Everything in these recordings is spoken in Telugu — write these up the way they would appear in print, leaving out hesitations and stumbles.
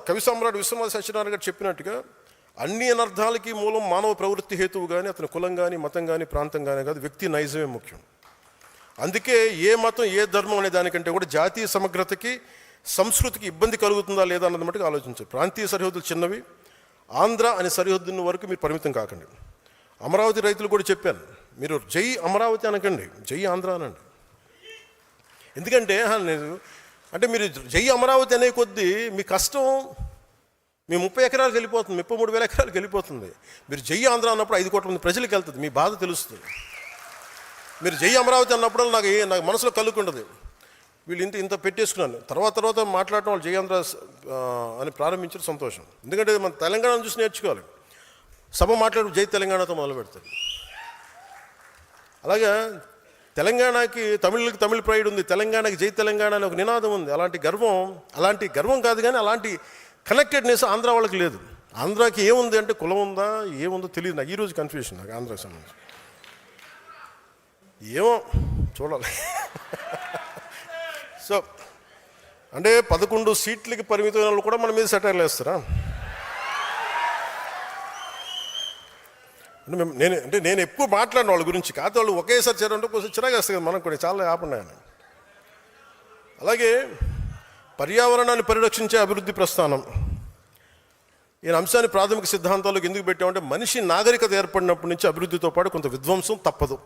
కవి సమ్రాట్ విశ్వనాథ సత్యనారాయణ గారు చెప్పినట్టుగా అన్ని అనర్థాలకి మూలం మానవ ప్రవృత్తి హేతువు కానీ, అతని కులం కానీ, మతం కానీ, ప్రాంతం కానీ కాదు, వ్యక్తి నైజమే ముఖ్యం. అందుకే ఏ మతం ఏ ధర్మం అనే దానికంటే కూడా జాతీయ సమగ్రతకి, సంస్కృతికి ఇబ్బంది కలుగుతుందా లేదా అన్నది మటుకు ఆలోచించారు. ప్రాంతీయ సరిహద్దులు చిన్నవి, ఆంధ్ర అనే సరిహద్దుల వరకు మీరు పరిమితం కాకండి. అమరావతి రైతులు కూడా చెప్పాను, మీరు జై అమరావతి అనకండి, జై ఆంధ్ర అనండి. ఎందుకంటే అంటే మీరు జై అమరావతి అనే కొద్దీ మీ కష్టం మీ 30 ఎకరాలకు వెళ్ళిపోతుంది, 33,000 ఎకరాలకు వెళ్ళిపోతుంది. మీరు జై ఆంధ్ర అన్నప్పుడు 5 కోట్ల మంది ప్రజలకు వెళ్తుంది, మీ బాధ తెలుస్తుంది. మీరు జై అమరావతి అన్నప్పుడు నాకు మనసులో కలుగుకుంటుంది, వీళ్ళు ఇంత పెట్టేసుకున్నాను. తర్వాత మాట్లాడటం వాళ్ళు జై ఆంధ్ర అని ప్రారంభించడం సంతోషం. ఎందుకంటే మన తెలంగాణను చూసి నేర్చుకోవాలి. సభ మాట్లాడు జై తెలంగాణతో మొదలు పెడతారు. అలాగే తెలంగాణకి తమిళ ప్రైడ్ ఉంది, తెలంగాణకి జై తెలంగాణ అని ఒక నినాదం ఉంది. అలాంటి గర్వం కాదు, కానీ అలాంటి కనెక్టెడ్నెస్ ఆంధ్ర వాళ్ళకి లేదు. ఆంధ్రాకి ఏముంది అంటే కులం ఉందా ఏముందో తెలియదు. నాకు ఈరోజు కన్ఫ్యూషన్ నాకు ఆంధ్రాకి సంబంధించి. ఏమో చూడాలి. సో అంటే 11 సీట్లకి పరిమితమైన వాళ్ళు కూడా మన మీద సెటైర్లు వేస్తారా? నేను ఎక్కువ మాట్లాడిన వాళ్ళ గురించి కాదు, వాళ్ళు ఒకేసారి చేరంటే కొంచెం చిరాగా వేస్తుంది కదా మనకు కూడా, చాలా ఆపన్నాయని. అలాగే పర్యావరణాన్ని పరిరక్షించే అభివృద్ధి ప్రస్థానం, ఈ అంశాన్ని ప్రాథమిక సిద్ధాంతాలకు ఎందుకు పెట్టామంటే మనిషి నాగరికత ఏర్పడినప్పటి నుంచి అభివృద్ధితో పాటు కొంత విధ్వంసం తప్పదు.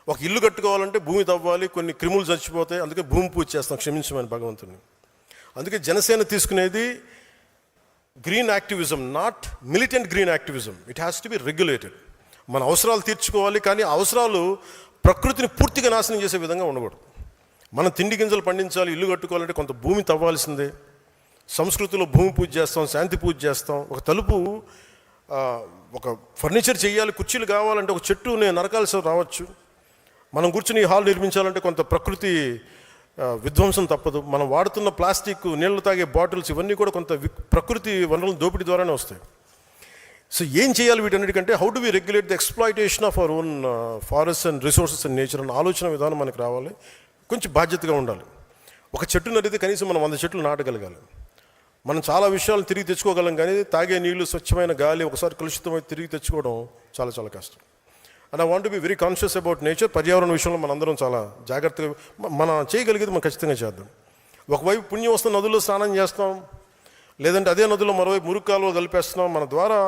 ఒక ఇల్లు కట్టుకోవాలంటే భూమి తవ్వాలి, కొన్ని క్రిములు చచ్చిపోతాయి, అందుకే భూమి పూజ చేస్తాం క్షమించమని భగవంతుని. అందుకే జనసేన తీసుకునేది green activism, not militant green activism. It has to be regulated. మన అవసరాలు తీర్చుకోవాలి, కానీ అవసరాలు ప్రకృతిని పూర్తిగా నాశనం చేసే విధంగా ఉండకూడదు. మనం తిండి గింజలు పండించాలి, ఇల్లు కట్టుకోవాలంటే కొంత భూమి తవ్వాల్సిందే. సంస్కృతిలో భూమి పూజ చేస్తాం, శాంతి పూజ చేస్తాం. ఒక తలుపు, ఒక ఫర్నిచర్ చేయాలి, కుర్చీలు కావాలంటే ఒక చెట్టు నేను నరకాల్సి రావచ్చు. మనం కూర్చుని హాల్ నిర్మించాలంటే కొంత ప్రకృతి విధ్వంసం తప్పదు. మనం వాడుతున్న ప్లాస్టిక్, నీళ్లు తాగే బాటిల్స్, ఇవన్నీ కూడా కొంత ప్రకృతి వనరుల దోపిడీ ద్వారానే వస్తాయి. సో ఏం చేయాలి వీటన్నిటికంటే how do we regulate the exploitation of our own forest and resources and nature అన్న ఆలోచన విధానం మనకు రావాలి. కొంచెం బాధ్యతగా ఉండాలి. ఒక చెట్టు నరిగితే కనీసం మనం 100 చెట్లు నాటగలగాలి. మనం చాలా విషయాలు తిరిగి తెచ్చుకోగలం, కానీ తాగే నీళ్లు, స్వచ్ఛమైన గాలి ఒకసారి కలుషితమై తిరిగి తెచ్చుకోవడం చాలా చాలా కష్టం. And I want to be very conscious about nature. పర్యావరణ విషయంలో మనందరం చాలా జాగ్రత్తగా మనం చేయగలిగేది మనం ఖచ్చితంగా చేద్దాం. ఒకవైపు పుణ్యం వస్తున్న నదుల్లో స్నానం చేస్తాం, లేదంటే అదే నదుల్లో మరోవైపు మురుగు కాలువ కలిపేస్తున్నాం. మన ద్వారా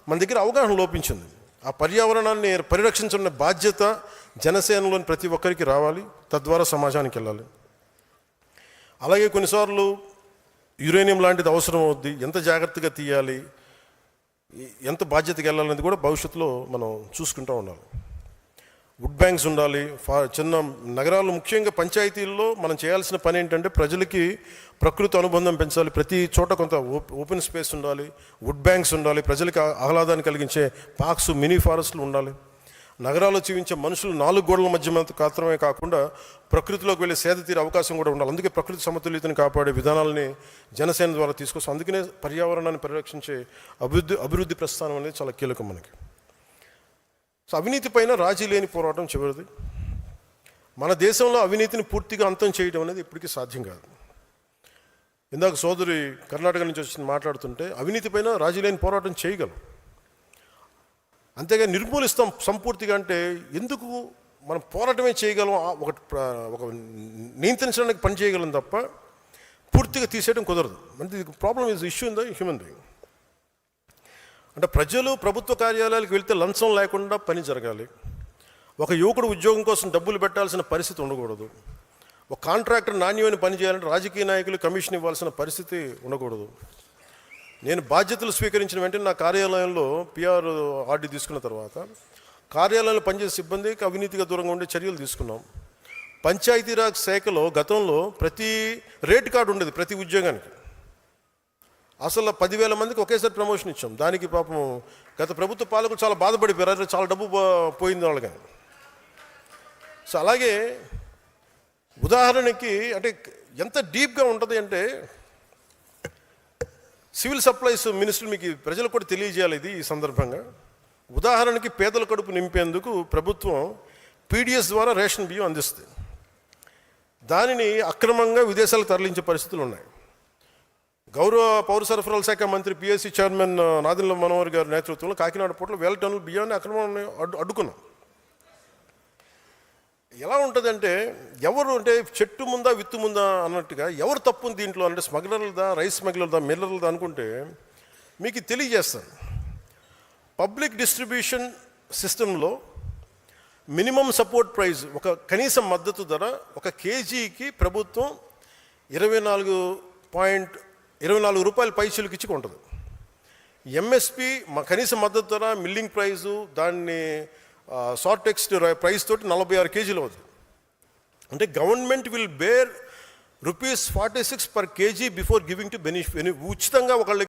మన దగ్గర అవగాహన లోపించింది. ఆ పర్యావరణాన్ని పరిరక్షించిన బాధ్యత జనసేనలోని ప్రతి ఒక్కరికి రావాలి, తద్వారా సమాజానికి వెళ్ళాలి. అలాగే కొన్నిసార్లు యురేనియం లాంటిది అవసరం అవుద్ది, ఎంత జాగ్రత్తగా తీయాలి, ఎంత బాధ్యతగా వెళ్ళాలనేది కూడా భవిష్యత్తులో మనం చూసుకుంటూ ఉండాలి. వుడ్ బ్యాంక్స్ ఉండాలి. చిన్న నగరాల్లో ముఖ్యంగా పంచాయతీల్లో మనం చేయాల్సిన పని ఏంటంటే ప్రజలకి ప్రకృతి అనుబంధం పెంచాలి. ప్రతి చోట కొంత ఓపెన్ స్పేస్ ఉండాలి, వుడ్ బ్యాంక్స్ ఉండాలి, ప్రజలకి ఆహ్లాదాన్ని కలిగించే పార్క్స్, మినీ ఫారెస్ట్లు ఉండాలి. నగరాల్లో జీవించే మనుషులు 4 గోడల మధ్య మాత్రమే కాకుండా ప్రకృతిలోకి వెళ్ళే సేద తీరే అవకాశం కూడా ఉండాలి. అందుకే ప్రకృతి సమతుల్యతను కాపాడే విధానాలని జనసేన ద్వారా తీసుకొస్తాం. అందుకనే పర్యావరణాన్ని పరిరక్షించే అభివృద్ధి ప్రస్థానం అనేది చాలా కీలకం మనకి. సో అవినీతి పైన రాజీ లేని పోరాటం చివరిది. మన దేశంలో అవినీతిని పూర్తిగా అంతం చేయడం అనేది ఇప్పటికీ సాధ్యం కాదు. ఇందాక సోదరి కర్ణాటక నుంచి వచ్చి మాట్లాడుతుంటే అవినీతి పైన రాజీ లేని పోరాటం చేయగలం, అంతేగా నిర్మూలిస్తాం సంపూర్తిగా అంటే ఎందుకు? మనం పోరాటమే చేయగలం, ఒక నియంత్రించడానికి పని చేయగలం తప్ప పూర్తిగా తీసేయడం కుదరదు. అంటే problem is issue in the human being. అంటే ప్రజలు ప్రభుత్వ కార్యాలయాలకు వెళ్తే లంచం లేకుండా పని జరగాలి. ఒక యువకుడు ఉద్యోగం కోసం డబ్బులు పెట్టాల్సిన పరిస్థితి ఉండకూడదు. ఒక కాంట్రాక్టర్ నాణ్యమైన పని చేయాలంటే రాజకీయ నాయకులు కమిషన్ ఇవ్వాల్సిన పరిస్థితి ఉండకూడదు. నేను బాధ్యతలు స్వీకరించిన వెంటనే నా కార్యాలయంలో పిఆర్ ఆర్డీ తీసుకున్న తర్వాత కార్యాలయంలో పనిచేసే సిబ్బందికి అవినీతిగా దూరంగా ఉండే చర్యలు తీసుకున్నాం. పంచాయతీరాజ్ శాఖలో గతంలో ప్రతి రేట్ కార్డు ఉండేది ప్రతి ఉద్యోగానికి. అసలు 10,000 మందికి ఒకేసారి ప్రమోషన్ ఇచ్చాం. దానికి పాపం గత ప్రభుత్వ పాలకులు చాలా బాధపడిపోయారు, చాలా డబ్బు పోయింది వాళ్ళకి. సో అలాగే ఉదాహరణకి అంటే ఎంత డీప్గా ఉంటుంది అంటే సివిల్ సప్లైస్ మినిస్టర్ మీకు ప్రజలకు కూడా తెలియజేయాలి ఇది ఈ సందర్భంగా. ఉదాహరణకి పేదల కడుపు నింపేందుకు ప్రభుత్వం పీడిఎస్ ద్వారా రేషన్ బియ్యం అందిస్తుంది. దానిని అక్రమంగా విదేశాలకు తరలించే పరిస్థితులు ఉన్నాయి. గౌరవ పౌర సరఫరాల శాఖ మంత్రి పిఎస్సి చైర్మన్ నాదెండ్ల మనోహర్ గారి నేతృత్వంలో కాకినాడ పోర్టులో 1000 టన్నుల బియ్యాన్ని అక్రమాన్ని అడ్డుకున్నాం. ఎలా ఉంటుందంటే ఎవరు అంటే చెట్టు ముందా విత్తు ముందా అన్నట్టుగా ఎవరు తప్పు ఉంది దీంట్లో అంటే స్మగ్లర్లదా, రైస్ స్మగ్లర్దా, మిల్లర్లదా అనుకుంటే మీకు తెలియజేస్తాను. పబ్లిక్ డిస్ట్రిబ్యూషన్ సిస్టంలో మినిమం సపోర్ట్ ప్రైస్, ఒక కనీస మద్దతు ధర ఒక కేజీకి ప్రభుత్వం 24 రూపాయల పైసలకి ఇచ్చి కొంటుంది. ఎంఎస్పి కనీస మద్దతు ధర, మిల్లింగ్ ప్రైజు, దాన్ని షార్ట్ టెక్స్ట్ ప్రైస్ తోటి 46 కేజీలు అవుతుంది. అంటే government will bear ₹46 per kg before giving to ఉచితంగా ఒకళ్ళకి